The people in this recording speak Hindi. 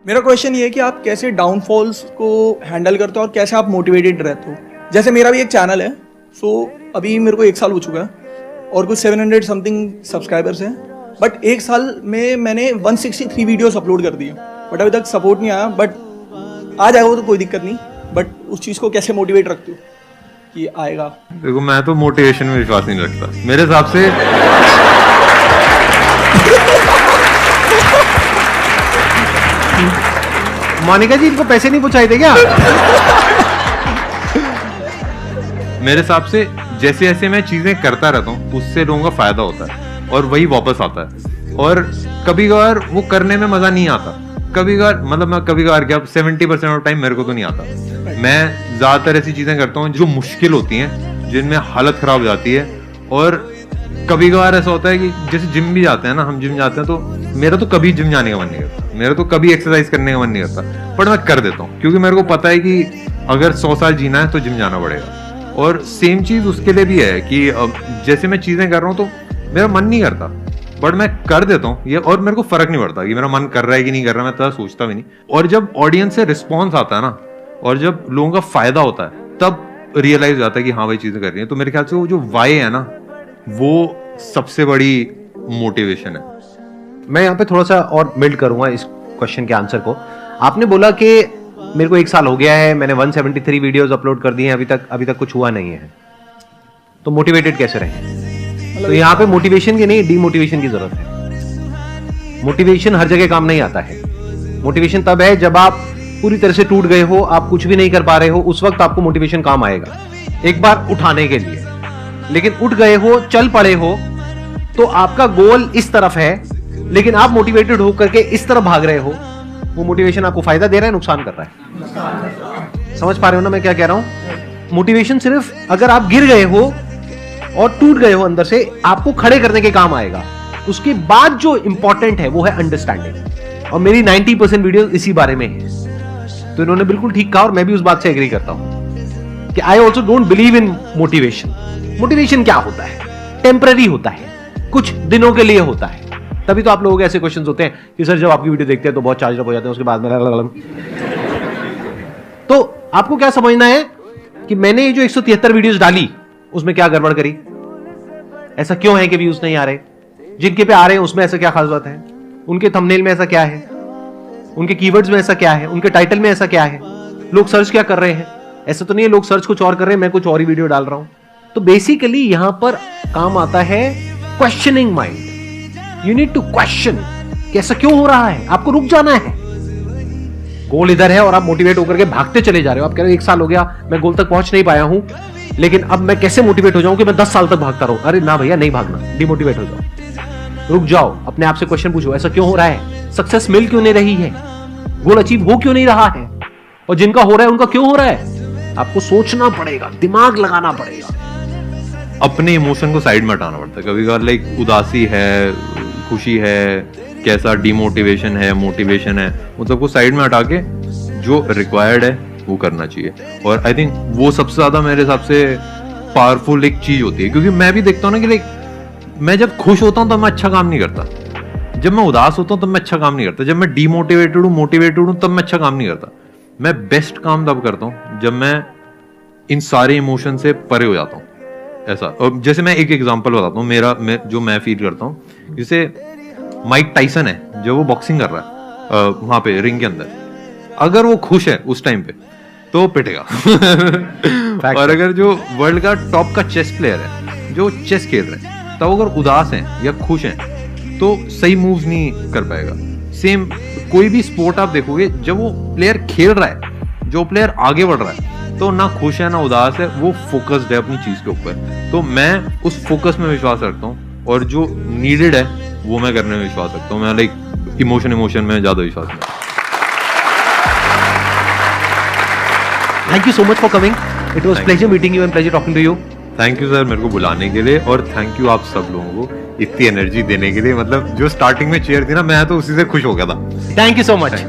मेरा क्वेश्चन ये है कि आप कैसे डाउनफॉल्स को हैंडल करते हो और कैसे आप मोटिवेटेड रहते हो। जैसे मेरा भी एक चैनल है, अभी मेरे को 1 साल हो चुका है और कुछ 700 समथिंग सब्सक्राइबर्स हैं, बट 1 साल में मैंने 163 वीडियोस अपलोड कर दिए, बट अभी तक सपोर्ट नहीं आया। बट आ जाएगा वो तो कोई दिक्कत नहीं, बट उस चीज़ को कैसे मोटिवेट रखते हो कि आएगा। देखो, मैं तो मोटिवेशन में विश्वास नहीं रखता। मेरे हिसाब से मोनिका जी, इनको पैसे नहीं पहुंचाए थे क्या? मेरे हिसाब से जैसे जैसे मैं चीजें करता रहता हूँ उससे लोगों का फायदा होता है और वही वापस आता है। और कभी कभार वो करने में मजा नहीं आता, कभी कभार मतलब मैं कभी कभार क्या 70% ऑफ टाइम मेरे को तो नहीं आता। मैं ज्यादातर ऐसी चीजें करता हूँ जो मुश्किल होती हैं, जिनमें हालत खराब हो जाती है। और कभी कभार ऐसा होता है कि जैसे जिम भी जाते हैं ना, हम जिम जाते हैं तो मेरा तो कभी जिम जाने का मन नहीं करता, मेरा तो कभी एक्सरसाइज करने का मन नहीं करता, पर मैं कर देता हूँ क्योंकि मेरे को पता है कि अगर 100 साल जीना है तो जिम जाना पड़ेगा। और सेम चीज उसके लिए भी है कि जैसे मैं चीजें कर रहा हूँ तो मेरा मन नहीं करता, बट मैं कर देता हूँ ये, और मेरे को फर्क नहीं पड़ता कि मेरा मन कर रहा है कि नहीं कर रहा, मैं तो सोचता भी नहीं। और जब ऑडियंस से रिस्पॉन्स आता है ना, और जब लोगों का फायदा होता है, तब रियलाइज हो जाता है कि हाँ भाई चीजें कर रही है। तो मेरे ख्याल से वो जो वाई है ना, वो सबसे बड़ी मोटिवेशन है। मैं यहाँ पे थोड़ा सा और बिल्ड करूंगा इस क्वेश्चन के आंसर को। आपने बोला कि मेरे को 1 साल हो गया है, मैंने 173 वीडियोस अपलोड कर दिए हैं, अभी तक कुछ हुआ नहीं है, तो मोटिवेटेड कैसे रहें? तो यहाँ पे मोटिवेशन की नहीं, डीमोटिवेशन की जरूरत है। मोटिवेशन हर जगह काम नहीं आता है। मोटिवेशन तब है जब आप पूरी तरह से टूट गए हो, आप कुछ भी नहीं कर पा रहे हो, उस वक्त आपको मोटिवेशन काम आएगा एक बार उठाने के लिए। लेकिन उठ गए हो, चल पड़े हो, तो आपका गोल इस तरफ है, लेकिन आप मोटिवेटेड होकर के इस तरफ भाग रहे हो, वो मोटिवेशन आपको फायदा दे रहा है, नुकसान कर रहा है? समझ पा रहे हो ना मैं क्या कह रहा हूं? मोटिवेशन सिर्फ अगर आप गिर गए हो और टूट गए हो अंदर से, आपको खड़े करने के काम आएगा। उसके बाद जो इंपॉर्टेंट है वो है अंडरस्टैंडिंग, और मेरी 90% वीडियो इसी बारे में है। तो इन्होंने बिल्कुल ठीक कहा और मैं भी उस बात से एग्री करता हूं कि I also don't believe in motivation. Motivation क्या होता है? टेम्पररी होता है, कुछ दिनों के लिए होता है। तभी तो आप लोगों के ऐसे क्वेश्चंस होते हैं कि सर जब आपकी वीडियो देखते हैं तो बहुत चार्ज अप हो जाते हैं, उसके बाद में तो आपको क्या समझना है कि मैंने ये जो 173 वीडियोस डाली उसमें क्या गड़बड़ करी? ऐसा क्यों है कि व्यूज नहीं आ रहे? जिनके पे आ रहे हैं उसमें ऐसा क्या खास बात है? उनके थंबनेल में ऐसा क्या है? उनके कीवर्ड्स में ऐसा क्या है? उनके टाइटल में ऐसा क्या है? लोग सर्च क्या कर रहे हैं? ऐसा तो नहीं है लोग सर्च कुछ और कर रहे हैं, मैं कुछ और ही वीडियो डाल रहा हूं। तो बेसिकली यहां पर काम आता है questioning mind. You need to question कि ऐसा क्यों हो रहा है। आपको रुक जाना है। गोल इधर है और आप मोटिवेट होकर के भागते चले जा रहे हो। आप कह रहे हो 1 साल हो गया, मैं गोल तक पहुंच नहीं पाया हूं, लेकिन अब मैं कैसे मोटिवेट हो जाऊं कि मैं 10 साल तक भागता रहूं? अरे ना भैया, नहीं भागना, डिमोटिवेट हो जाओ, रुक जाओ, अपने आप से क्वेश्चन पूछो, ऐसा क्यों हो रहा है? सक्सेस मिल क्यों नहीं रही है? गोल अचीव हो क्यों नहीं रहा है? और जिनका हो रहा है उनका क्यों हो रहा है? आपको सोचना पड़ेगा, दिमाग लगाना पड़ेगा। अपने इमोशन को साइड में हटाना पड़ता है। कभी कभार लाइक उदासी है, खुशी है, कैसा डिमोटिवेशन है, मोटिवेशन है, उन सबको साइड में हटा के जो रिक्वायर्ड है वो करना चाहिए। और आई थिंक वो सबसे ज्यादा मेरे हिसाब से पावरफुल एक चीज होती है। क्योंकि मैं भी देखता हूँ ना कि लाइक मैं जब खुश होता हूँ तो मैं अच्छा काम नहीं करता, जब मैं उदास होता हूँ तब मैं अच्छा काम नहीं करता, जब मैं डिमोटिवेटेड हूँ, मोटिवेटेड हूँ, तब मैं अच्छा काम नहीं करता। मैं बेस्ट काम तब करता हूँ जब मैं इन सारे इमोशन से परे हो जाता हूँ। ऐसा, और जैसे मैं एक एग्जांपल बताता हूँ मेरा, जो मैं फील करता हूँ। जैसे माइक टाइसन है, जो वो बॉक्सिंग कर रहा है वहां पे रिंग के अंदर, अगर वो खुश है उस टाइम पे तो वो पिटेगा और अगर जो वर्ल्ड का टॉप का चेस प्लेयर है, जो चेस खेल रहे हैं, तब अगर उदास हैं या खुश हैं तो सही मूव्स नहीं कर पाएगा। सेम कोई भी स्पोर्ट आप देखोगे, जब वो प्लेयर खेल रहा है, जो प्लेयर आगे बढ़ रहा है, तो ना खुश है ना उदास है, वो फोकस्ड है अपनी चीज के ऊपर। तो मैं उस फोकस में विश्वास रखता हूँ और जो नीडेड है वो मैं करने में विश्वास रखता हूँ। मैं लाइक इमोशन में ज्यादा विश्वास नहीं। Thank you so much for coming. It was pleasure meeting you and pleasure talking to you. Thank you sir मेरे को बुलाने के लिए, और थैंक यू आप सब लोगों को इतनी एनर्जी देने के लिए। मतलब जो स्टार्टिंग में चेयर थी ना, मैं तो उसी से खुश हो गया था। Thank you so much.